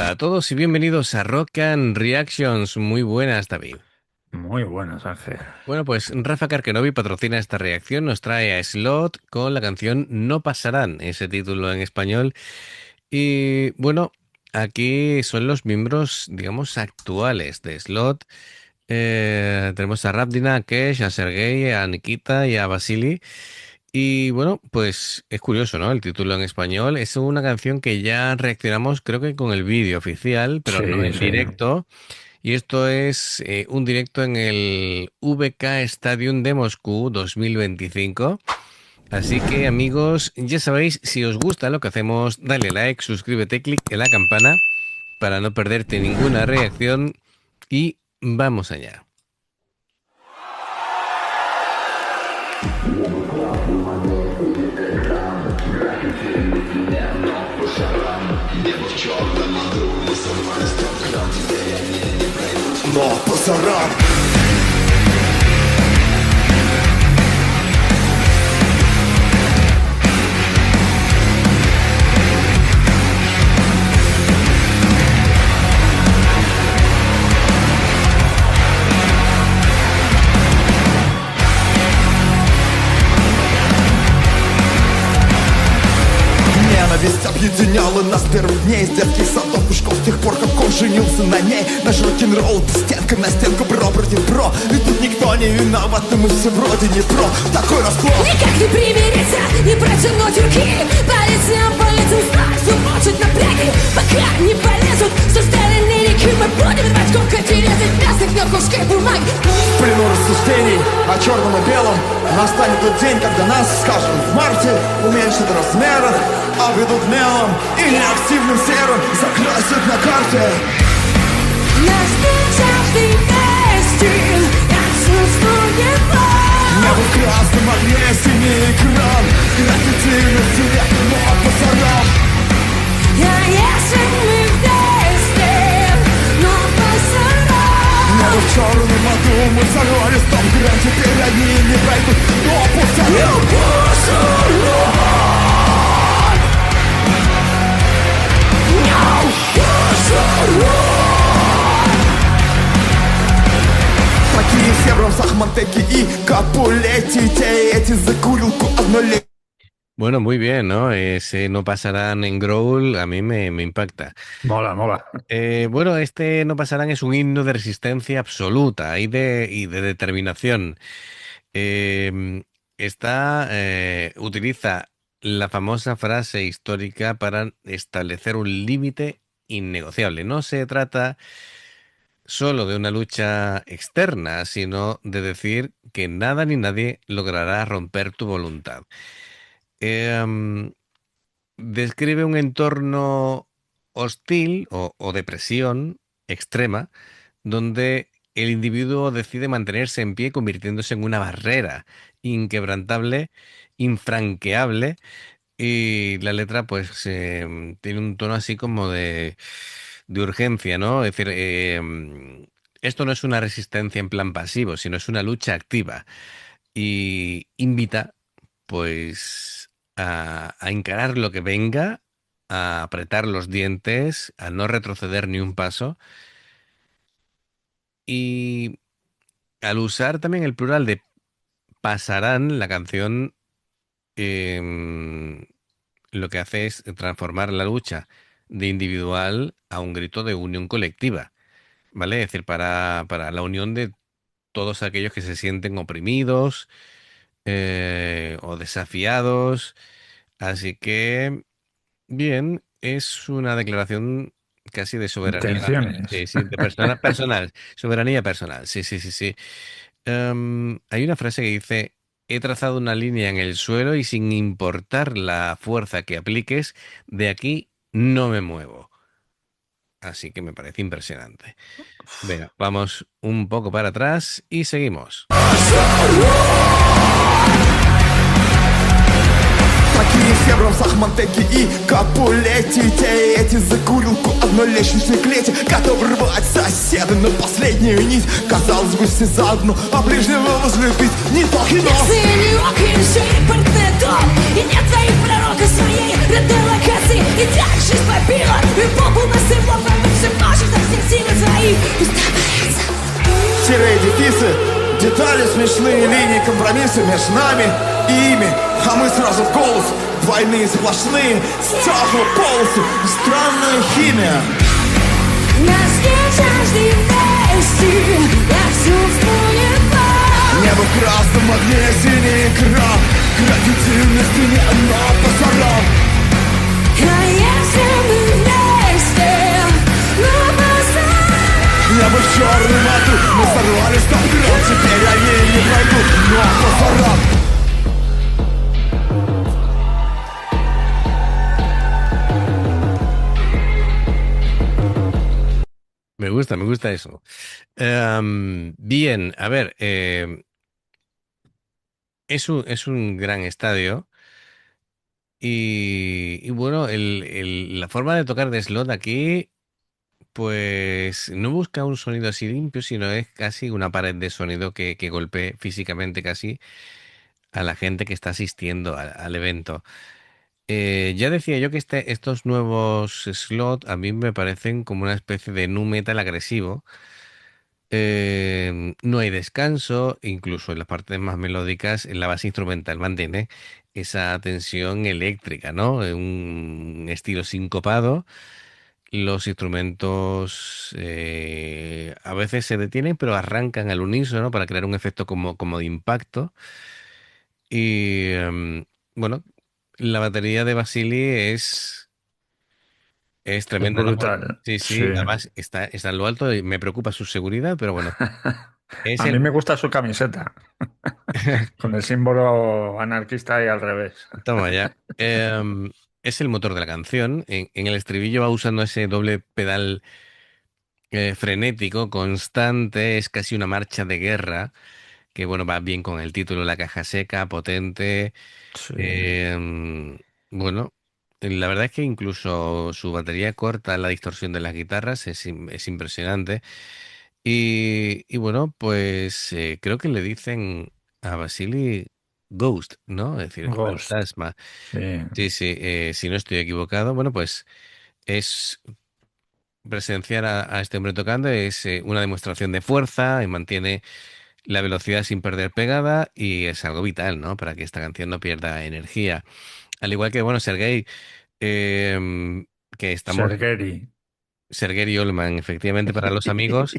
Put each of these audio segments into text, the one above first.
Hola a todos y bienvenidos a Rock and Reactions. Muy buenas, David. Muy buenas, Ángel. Bueno, pues Rafa Karkenovi patrocina esta reacción, nos trae a Slot con la canción No Pasarán, ese título en español. Y bueno, aquí son los miembros, digamos, actuales de Slot. Tenemos a Rabdina, a Kesh, a Sergei, a Nikita y a Vasily. Y bueno, pues es curioso, ¿no? El título en español es una canción que ya reaccionamos, creo que con el vídeo oficial, pero no Sí, en sí. directo. Y esto es un directo en el VK Stadium de Moscú 2025. Así que amigos, ya sabéis, si os gusta lo que hacemos, dale like, suscríbete, clic en la campana para no perderte ninguna reacción y vamos allá. Но пасаран. Ненависть объединяла нас с первых дней. С детских садов и школ, с тех пор, как он женился на ней. Наш рок-н-ролл, стенка на стенку, бро против бро. И тут никто не виноват, и мы все вроде не про. Такой расклад. Никак не примириться, не протянуть руки. Полициям знать, все мочат напряги. Пока не полезут со стороны реки. Мы будем рвать коготь и резать мясо на куске бумаги. В плену рассуждений о черном и белом. Настанет тот день, когда нас, скажем, в марте уменьшат в размерах, обведут мелом и неактивным серым закрасят на карте. Нас каждый вместе отсутствует боль. Небо в красном огне, синий экран. Граффити на стене, но пасаран. А если мы вместе, но пасаран. Небо в черном аду, мы взорвали стоп грань. Теперь они не пройдут, но пасаран. Такие все бронзах, Монтеки и Капулетти. Те эти за курилку однолетние. Bueno, muy bien, ¿no? Ese No Pasarán en Growl a mí me impacta. Mola, mola. Bueno, este No Pasarán es un himno de resistencia absoluta y de determinación. Eh, utiliza la famosa frase histórica para establecer un límite innegociable. No se trata solo de una lucha externa, sino de decir que nada ni nadie logrará romper tu voluntad. Em, Describe un entorno hostil o de presión extrema donde el individuo decide mantenerse en pie convirtiéndose en una barrera inquebrantable, infranqueable y la letra pues tiene un tono así como de urgencia, ¿no? Es decir, esto no es una resistencia en plan pasivo, sino es una lucha activa y invita pues a encarar lo que venga, a apretar los dientes, a no retroceder ni un paso y al usar también el plural de pasarán, la canción em, lo que hace es transformar la lucha de individual a un grito de unión colectiva, ¿vale? Es decir, para la unión de todos aquellos que se sienten oprimidos o desafiados. Así que, bien, es una declaración casi de soberanía. Intenciones. Sí, sí, de persona personal, soberanía personal. Sí, sí, sí, sí. Hay una frase que dice, he trazado una línea en el suelo y sin importar la fuerza que apliques, de aquí no me muevo. Así que me parece impresionante. Venga, vamos un poco para atrás y seguimos. Такие все бронзах, Монтеки и Капулетти. Те эти за курилку однолетней клети. Готовы рвать соседа на последнюю нить. Казалось бы, все заодно, а ближнего возлюбить не так и но. Синий окей, еще и партнетом. И нет твоих пророка своей родной локации. И так жизнь побила, и попу на всего Детали, смешные линии, компромиссы между нами и ими. А мы сразу в голос, двойные сплошные стекла, полосы, странная химия. Нас нет жажды вместе, я чувствую боль. Небо в красном огне, синий экран, граффити на стене, но пасаран. А если мы вместе, но пасаран. Небо в черном аду, мы сорвали стоп-кран, теперь они не пройдут, но пасаран. Me gusta eso. Bien, a ver, es un gran estadio y bueno, la forma de tocar de Slot aquí, pues no busca un sonido así limpio, sino es casi una pared de sonido que golpee físicamente casi a la gente que está asistiendo al evento. Ya decía yo que estos nuevos Slot a mí me parecen como una especie de nu metal agresivo. No hay descanso, incluso en las partes más melódicas, en la base instrumental mantiene esa tensión eléctrica, ¿no? Un estilo sincopado. Los instrumentos a veces se detienen, pero arrancan al unísono para crear un efecto como de impacto. Y bueno, la batería de Vasily es Es tremenda, ¿no? brutal. Sí, Sí. sí, además está en lo alto y me preocupa su seguridad, pero bueno, es A mí el... me gusta su camiseta, con el símbolo anarquista ahí al revés. Toma ya. Es el motor de la canción. En el estribillo va usando ese doble pedal frenético, constante, es casi una marcha de guerra, que bueno, va bien con el título, la caja seca, potente. Sí. Bueno, la verdad es que incluso su batería corta la distorsión de las guitarras, es impresionante. Y bueno, pues creo que le dicen a Vasily Ghost, ¿no? Es decir, Ghost. fantasma. Sí. Sí, sí, si no estoy equivocado, bueno, pues es presenciar a este hombre tocando, es una demostración de fuerza y mantiene la velocidad sin perder pegada y es algo vital, ¿no? Para que esta canción no pierda energía. Al igual que, bueno, Sergei, em, que estamos... Sergeri. Sergei Olman, efectivamente, para los amigos.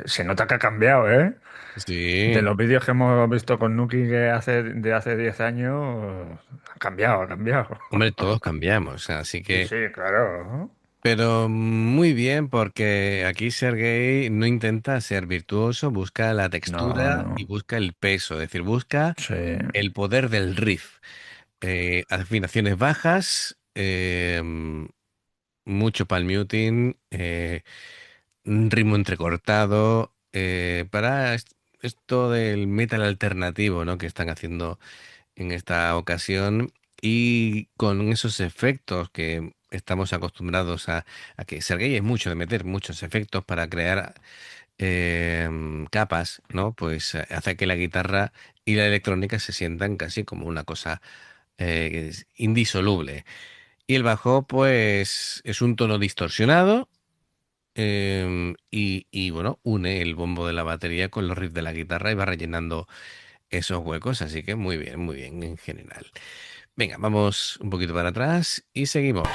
Se nota que ha cambiado, ¿eh? De Sí, los vídeos que hemos visto con Nuki de hace 10 años, ha cambiado, ha cambiado. hombre, todos cambiamos, así Sí, que... sí, claro. Pero muy bien, porque aquí Sergei no intenta ser virtuoso, busca la No, textura y no. busca el peso, es decir, busca Sí, el poder del riff. Afinaciones bajas, mucho palm muting, un ritmo entrecortado, para esto del metal alternativo, ¿no? Que están haciendo en esta ocasión y con esos efectos que estamos acostumbrados a que Sergei es mucho de meter muchos efectos para crear capas, ¿no? Pues hace que la guitarra y la electrónica se sientan casi como una cosa que es indisoluble. Y el bajo, pues, es un tono distorsionado y, bueno, une el bombo de la batería con los riffs de la guitarra y va rellenando esos huecos, así que muy bien en general. Venga, vamos un poquito para atrás y seguimos.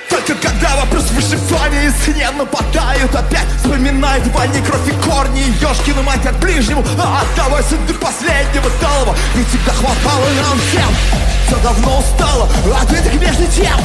Только когда вопрос выживания из сне нападают опять, вспоминает в ванне кровь и корни, ёшкину мать от ближнему, а отдавайся до последнего талого, ведь всегда хватало нам всем. Все давно устало от этих между тем.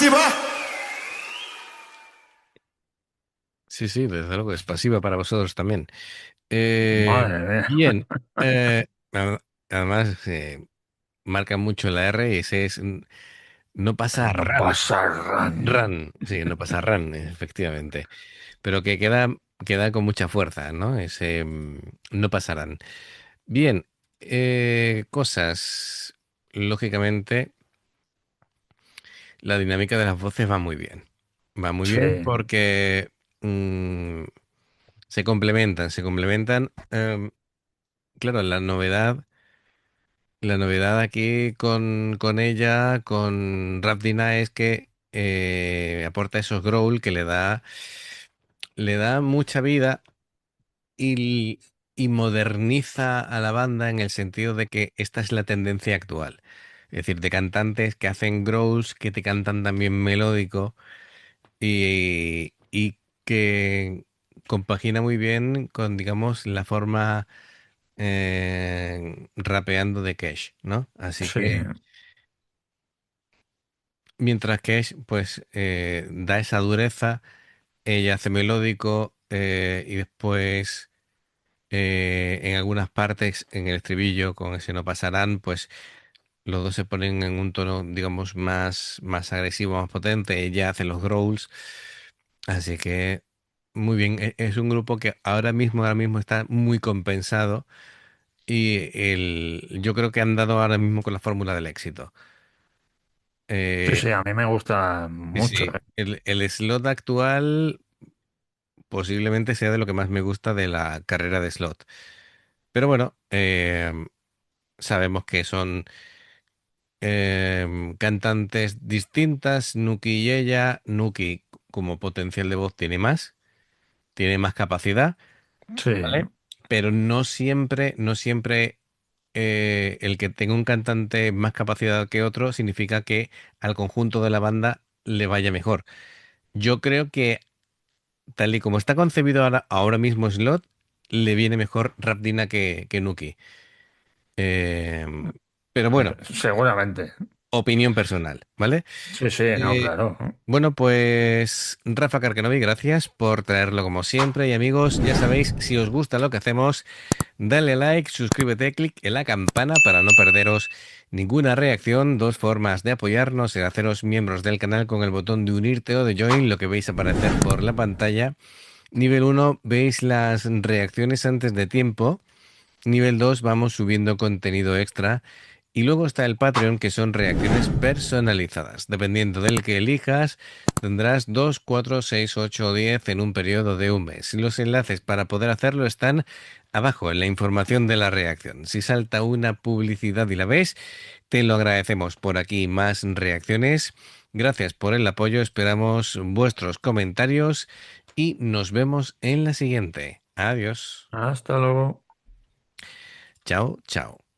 Спасибо! Sí, sí, desde luego, es pasiva para vosotros también. Madre mía. Bien, además marca mucho la R y ese es, no pasa No run, pasa run. run, sí, no pasa run, efectivamente, pero que queda con mucha fuerza, ¿no? Ese no pasarán. Bien, cosas, lógicamente, la dinámica de las voces va muy bien. Va muy Sí, bien porque mm, se complementan. Claro, la novedad aquí con ella, con Rapdina, es que aporta esos growl que le da mucha vida y, y moderniza a la banda en el sentido de que esta es la tendencia actual. Es decir, de cantantes que hacen growls, que te cantan también melódico y que compagina muy bien con, digamos, la forma rapeando de Cash, ¿no? Así sí, que mientras Cash, pues, da esa dureza, ella hace melódico y después en algunas partes, en el estribillo, con ese no pasarán, pues los dos se ponen en un tono, digamos, más agresivo, más potente. Ella hace los growls. Así que muy bien. Es un grupo que ahora mismo está muy compensado y yo creo que han dado ahora mismo con la fórmula del éxito. sí, Eh, sí, a mí me gusta sí, mucho. sí. El slot actual posiblemente sea de lo que más me gusta de la carrera de slot. Pero bueno, sabemos que son cantantes distintas, Nuki y ella. Nuki como potencial de voz tiene más capacidad, Sí, ¿vale? Pero no siempre el que tenga un cantante más capacidad que otro significa que al conjunto de la banda le vaya mejor. Yo creo que tal y como está concebido ahora mismo Slot, le viene mejor Rapdina que Nuki. Em, pero bueno, seguramente. opinión personal, ¿vale? Sí, sí, no, Eh, claro. bueno, pues Rafa Carcanovi, gracias por traerlo como siempre. Y amigos, ya sabéis, si os gusta lo que hacemos, dale like, suscríbete, clic en la campana para no perderos ninguna reacción. Dos formas de apoyarnos: el haceros miembros del canal con el botón de unirte o de join, lo que veis aparecer por la pantalla. Nivel uno, veis las reacciones antes de tiempo. Nivel 2, vamos subiendo contenido extra. Y luego está el Patreon, que son reacciones personalizadas. Dependiendo del que elijas, tendrás 2, 4, 6, 8 o 10 en un periodo de un mes. Los enlaces para poder hacerlo están abajo en la información de la reacción. Si salta una publicidad y la ves, te lo agradecemos. Por aquí más reacciones. Gracias por el apoyo. Esperamos vuestros comentarios y nos vemos en la siguiente. Adiós. Hasta luego. Chao, chao.